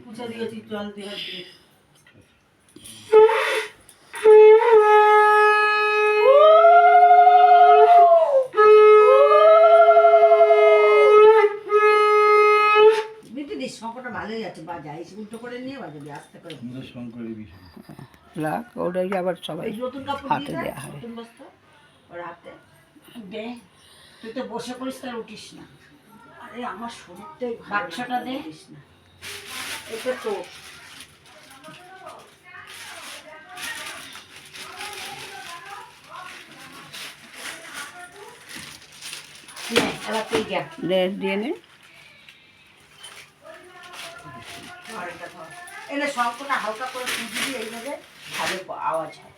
পুছা দিয়েছি জল দিয়ে শঙ্করটা ভালোই আছে, বাজা এই উল্টো করে নিয়ে বাজাবি আস্তে করে। শঙ্করের বিষয় লাখ ওটাই আবার সবাই নতুন কাপড় হাতে দেওয়া হয়। নতুন বস্তা ওর হাতে দে, তুই তো বসে পড়িস তার উঠিস না। আরে আমার শরীরটাই বাক্সটা দে না, এটা তো এবার তুই যা দিয়ে নে। এলে শঙ্করটা হালকা করে ফুটিয়ে এইভাবে ভালো আওয়াজ হয়।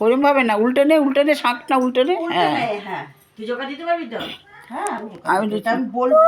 ওরম ভাবে না, উল্টে নে শাঁখটা উল্টে নে। হ্যাঁ হ্যাঁ, তুই জোকা দিতে পারবি তো? হ্যাঁ আমি বলবো।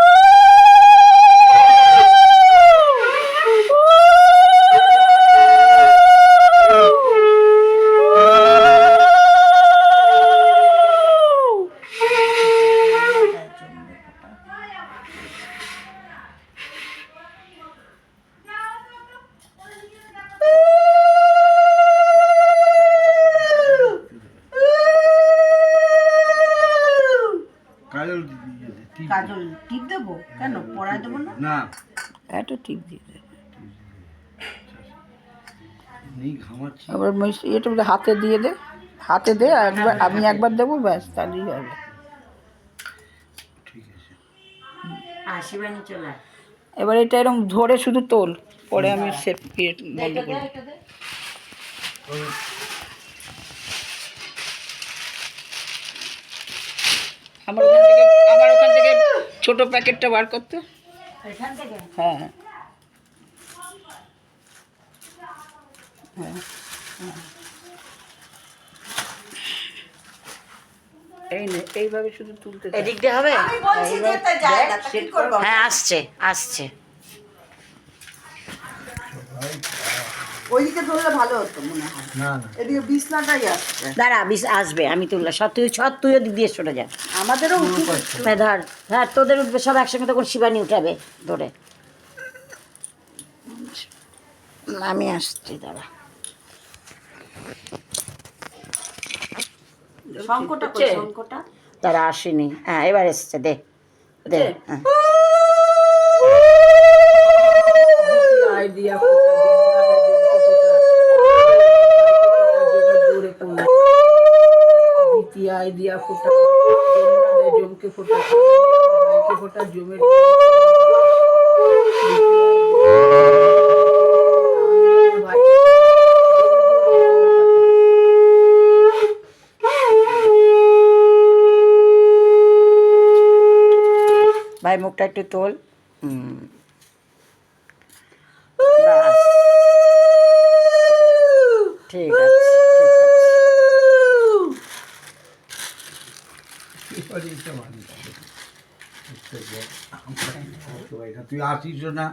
কাজল টিপ দেবো কেন, পড়ায় দেবো না? না এটা টিপ দিয়ে দে। আবার এটা হাতে দিয়ে দে, হাতে দে একবার, আমি একবার দেবো ব্যাস তাহলেই হবে। ঠিক আছে, আশীর্বাণী চলে। এবার এটা এরকম ধরে শুধু তোল, পরে আমি সেট বন্ধ করি। আমার ওখান থেকে ছোট প্যাকেটটা বার করতে। এখান থেকে? হ্যাঁ হ্যাঁ, এই নে, এইভাবে শুধু তুলতে। এদিক দিয়ে হবে? আমি বলছি যে তা যায় না, তা কি করব? হ্যাঁ আসছে আসছে। ওইদিকে ধরলে ভালো হতো মনে হয়। না না, এদিকে বিছনাটাই আসছে। দাঁড়া, আসবে, আমি তুললে তুইও দিক দিয়ে সরে যা। আমাদেরও উঠবে ধর। হ্যাঁ তোদের উঠবে সব একসঙ্গে, তখন শিবানী উঠাবে ধরে। আমি আসছি, দাঁড়া। শঙ্কটা তারা আসেনি। হ্যাঁ এবার এসছে, দে দে। হ্যাঁ দিয়া ফোটা জমকে ফোটা ফোটা জমের ভাই মুখটা একটু তোল। ঠিক আছে তুই আসিস না।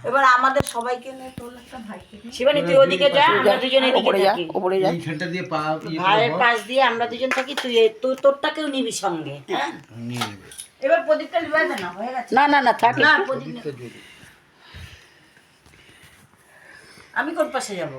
এবার আমাদের সবাইকে নিয়ে তোল একটা ভাইকে। শিবানী তুই ওদিকে যা, আমরা দুজনে এদিকে থাকি। উপরে যা, এইখানটা দিয়ে পা ভাইয়ের পাশ দিয়ে আমরা দুজন থাকি, তুই তোরটাকেও নিবি সঙ্গে। হ্যাঁ নিয়ে নেবে। এবার প্রদীপটা লিবাই দে না, হয়ে গেছে। না থাক না প্রদীপ, আমি কোন পাশে যাব?